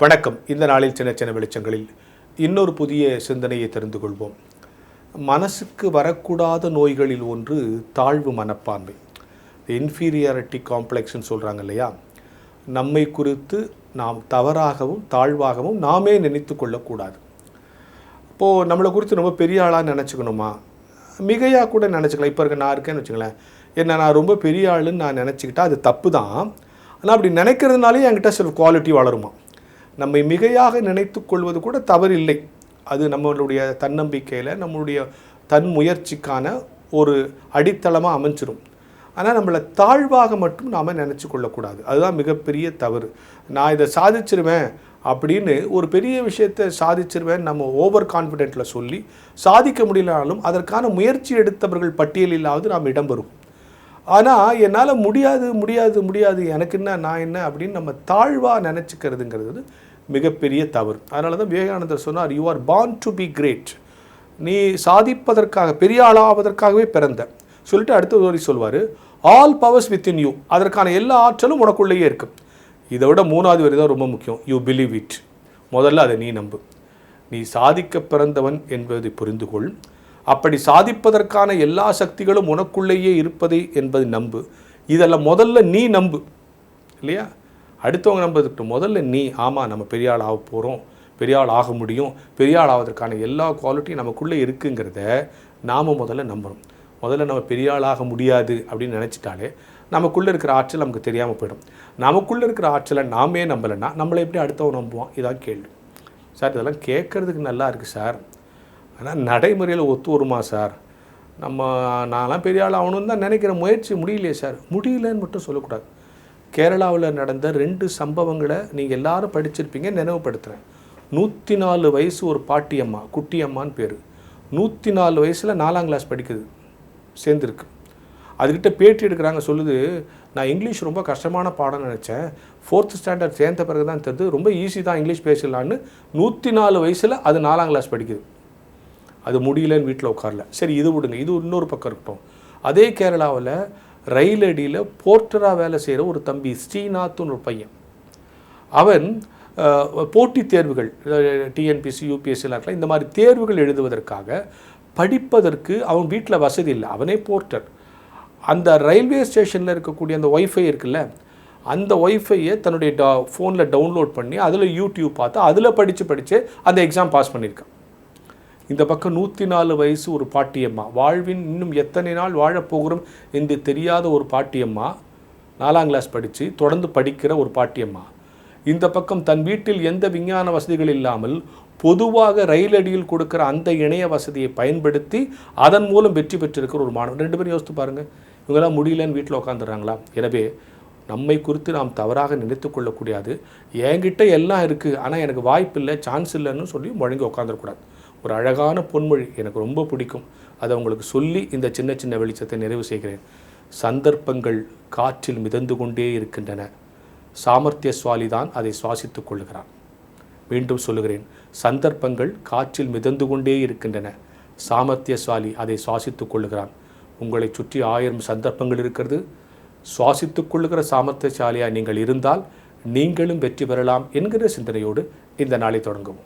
வணக்கம். இந்த நாளில் சின்ன சின்ன வெளிச்சங்களில் இன்னொரு புதிய சிந்தனையை தெரிந்து கொள்வோம். மனசுக்கு வரக்கூடாத நோய்களில் ஒன்று தாழ்வு மனப்பான்மை, இன்ஃபீரியாரிட்டி காம்ப்ளெக்ஸ்ன்னு சொல்கிறாங்க இல்லையா? நம்மை குறித்து நாம் தவறாகவும் தாழ்வாகவும் நாமே நினைத்து கொள்ளக்கூடாது. இப்போது நம்மளை குறித்து ரொம்ப பெரிய ஆளாக நினச்சிக்கணுமா? மிகையாக கூட நினச்சிக்கலாம். இப்போ இருக்க நான் இருக்கேன்னு வச்சுங்களேன், என்ன நான் ரொம்ப பெரிய ஆளுன்னு நான் நினச்சிக்கிட்டா அது தப்பு தான். ஆனால் அப்படி நினைக்கிறதுனாலே என்கிட்ட சில குவாலிட்டி வளருமா? நம்மை மிகையாக நினைத்து கொள்வது கூட தவறில்லை. அது நம்மளுடைய தன்னம்பிக்கையில் நம்மளுடைய தன் முயற்சிக்கான ஒரு அடித்தளமாக அமைஞ்சிரும். ஆனால் நம்மளை தாழ்வாக மட்டும் நாம் நினச்சி கொள்ளக்கூடாது. அதுதான் மிகப்பெரிய தவறு. நான் இதை சாதிச்சிருவேன் அப்படின்னு ஒரு பெரிய விஷயத்தை சாதிச்சிருவேன் நம்ம ஓவர் கான்ஃபிடென்ட்டில் சொல்லி சாதிக்க முடியலனாலும் அதற்கான முயற்சி எடுத்தவர்கள் பட்டியலிலாவது நாம் இடம் பெறும். ஆனால் என்னால் முடியாது முடியாது முடியாது எனக்கு என்ன நான் என்ன அப்படின்னு நம்ம தாழ்வாக நினச்சிக்கிறதுங்கிறது மிகப்பெரிய தவறு. அதனால தான் விவேகானந்தர் சொன்னார், you are born to be great. நீ சாதிப்பதற்காக பெரிய ஆளாவதற்காகவே பிறந்த சொல்லிட்டு அடுத்த ஒரு சொல்வார், ஆல் பவர்ஸ் வித்தின் யூ. அதற்கான எல்லா ஆற்றலும் உனக்குள்ளேயே இருக்கும். இதை விட மூணாவது வரி தான் ரொம்ப முக்கியம், யூ பிலீவ் இட். முதல்ல அதை நீ நம்பு. நீ சாதிக்க பிறந்தவன் என்பதை புரிந்து கொள். அப்படி சாதிப்பதற்கான எல்லா சக்திகளும் உனக்குள்ளேயே இருப்பதை என்பதை நம்பு. இதெல்லாம் முதல்ல நீ நம்பு இல்லையா? அடுத்தவங்க நம்புறதுக்கு முதல்ல நீ, ஆமாம் நம்ம பெரிய ஆள் ஆக போகிறோம், பெரிய ஆள் ஆக முடியும், பெரிய ஆள் ஆவதற்கான எல்லா குவாலிட்டியும் நமக்குள்ளே இருக்குங்கிறத நாம் முதல்ல நம்பணும். முதல்ல நம்ம பெரிய ஆளாக முடியாது அப்படின்னு நினச்சிட்டாலே நமக்குள்ளே இருக்கிற ஆற்றல் நமக்கு தெரியாமல் போயிடும். நமக்குள்ளே இருக்கிற ஆற்றலை நாமே நம்பலைன்னா நம்மளை எப்படி அடுத்தவங்க நம்புவான்? இதான் கேள்வி. சார் இதெல்லாம் கேட்குறதுக்கு நல்லா இருக்குது சார், ஆனால் நடைமுறையில் ஒத்து வருமா சார்? நான்லாம் பெரிய ஆள் ஆகணும்னு தான் நினைக்கிற, முயற்சி முடியலையே சார். முடியலன்னு மட்டும் சொல்லக்கூடாது. கேரளாவில் நடந்த 2 சம்பவங்களை நீங்கள் எல்லாரும் படிச்சிருப்பீங்க, நினைவுபடுத்துகிறேன். 104 வயசு ஒரு பாட்டியம்மா, குட்டியம்மான்னு பேர், 104 வயசில் 4ஆம் கிளாஸ் படிக்குது, சேர்ந்துருக்கு. அதுக்கிட்ட பேட்டி எடுக்கிறாங்க, சொல்லுது, நான் இங்கிலீஷ் ரொம்ப கஷ்டமான பாடம் நினச்சேன், 4th ஸ்டாண்டர்ட் சேர்ந்த பிறகு தான் தெரியுது ரொம்ப ஈஸி தான் இங்கிலீஷ் பேசலான்னு. 104 வயசில் அது 4ஆம் கிளாஸ் படிக்குது. அது முடியலன்னு வீட்டில் உட்காரல. சரி, இது விடுங்க, இது இன்னொரு பக்கம் இருக்கட்டும். அதே கேரளாவில் ரயில் அடியில் போர்ட்டராக வேலை செய்கிற ஒரு தம்பி ஸ்ரீநாத்னு ஒரு பையன், அவன் போட்டித் தேர்வுகள் டிஎன்பிசி யூபிஎஸ்சிலாம் இருக்கலாம், இந்த மாதிரி தேர்வுகள் எழுதுவதற்காக படிப்பதற்கு அவன் வீட்டில் வசதி இல்லை. அவனே போர்ட்டர். அந்த ரயில்வே ஸ்டேஷனில் இருக்கக்கூடிய அந்த ஒய்ஃபை இருக்குல்ல, அந்த ஒய்ஃபையை தன்னுடைய ஃபோனில் டவுன்லோட் பண்ணி அதில் யூடியூப் பார்த்து அதில் படித்து அந்த எக்ஸாம் பாஸ் பண்ணியிருக்கான். இந்த பக்கம் 104 வயசு ஒரு பாட்டியம்மா, வாழ்வின் இன்னும் எத்தனை நாள் வாழப்போகிறோம் என்று தெரியாத ஒரு பாட்டியம்மா, 4ஆம் கிளாஸ் படித்து தொடர்ந்து படிக்கிற ஒரு பாட்டியம்மா. இந்த பக்கம் தன் வீட்டில் எந்த விஞ்ஞான வசதிகள் இல்லாமல் பொதுவாக ரயில் அடியில் கொடுக்குற அந்த இணைய வசதியை பயன்படுத்தி அதன் மூலம் வெற்றி பெற்றிருக்கிற ஒரு மாணவன். 2 பேரும் யோசித்து பாருங்கள், இவங்களாம் முடியலன்னு வீட்டில் உட்காந்துடுறாங்களா? எனவே நம்மை குறித்து நாம் தவறாக நினைத்து கொள்ளக்கூடாது. என்கிட்ட எல்லாம் இருக்குது ஆனால் எனக்கு வாய்ப்பு இல்லை, சான்ஸ் இல்லைன்னு சொல்லி முழங்கி உட்காந்துடக்கூடாது. ஒரு அழகான பொன்மொழி எனக்கு ரொம்ப பிடிக்கும், அதை உங்களுக்கு சொல்லி இந்த சின்ன சின்ன வெளிச்சத்தை நிறைவு செய்கிறேன். சந்தர்ப்பங்கள் காற்றில் மிதந்து கொண்டே இருக்கின்றன, சாமர்த்தியசாலி தான் அதை சுவாசித்துக் கொள்கிறான். மீண்டும் சொல்லுகிறேன், சந்தர்ப்பங்கள் காற்றில் மிதந்து கொண்டே இருக்கின்றன, சாமர்த்தியசாலி அதை சுவாசித்துக் கொள்ளுகிறான். உங்களை சுற்றி 1000 சந்தர்ப்பங்கள் இருக்கிறது. சுவாசித்துக் கொள்ளுகிற சாமர்த்தியசாலியாக நீங்கள் இருந்தால் நீங்களும் வெற்றி பெறலாம் என்கிற சிந்தனையோடு இந்த நாளை தொடங்குவோம்.